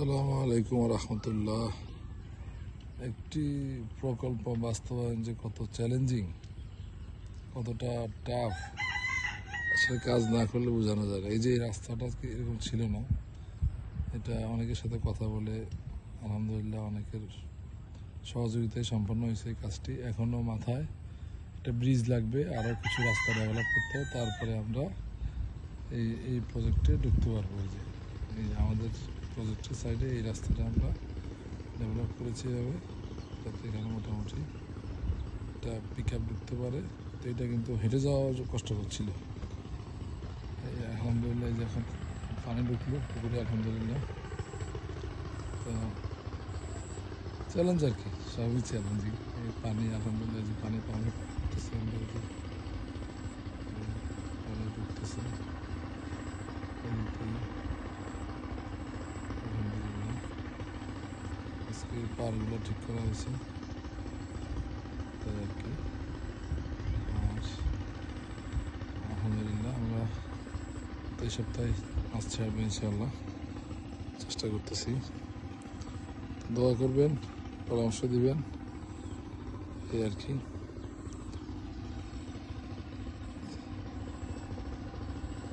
আসসালামু আলাইকুম রহমতুল্লাহ। একটি প্রকল্প বাস্তবায়ন যে কত চ্যালেঞ্জিং, কতটা টাফ, সে কাজ না করলে বোঝানো যায় না। এই যে এই রাস্তাটা এরকম ছিল না, এটা অনেকের সাথে কথা বলে আলহামদুলিল্লাহ অনেকের সহযোগিতায় সম্পন্ন হয়েছে এই কাজটি। এখনও মাথায় একটা ব্রিজ লাগবে, আরও কিছু রাস্তা ডেভেলপ করতে হবে, তারপরে আমরা এই প্রজেক্টে ঢুকতে পারবো। এই আমাদের প্রজেক্টের সাইডে এই রাস্তাটা আমরা ডেভেলপ করেছি এভাবে, যাতে এখানে মোটামুটি একটা পিক আপ ঢুকতে পারে। তো এটা কিন্তু হেঁটে যাওয়া কষ্ট করছিল। আলহামদুলিল্লাহ যে এখন পানি ঢুকলো পুকুরে, আলহামদুলিল্লাহ। তো চ্যালেঞ্জ আর কি, সবই চ্যালেঞ্জিং। এই পানি আলহামদুলিল্লাহ যে পানি করতেছে, আমরা যে পানি ঢুকতেছে আলহামদুলিল্লাহ। আজকে পারগুলো ঠিক করা হয়েছে তাই আর কি। আর আলহামদুলিল্লাহ আমরা এই সপ্তাহে আসছে হবে ইনশাআল্লাহ, চেষ্টা করতেছি। দোয়া করবেন, পরামর্শ দিবেন, এই আর কি।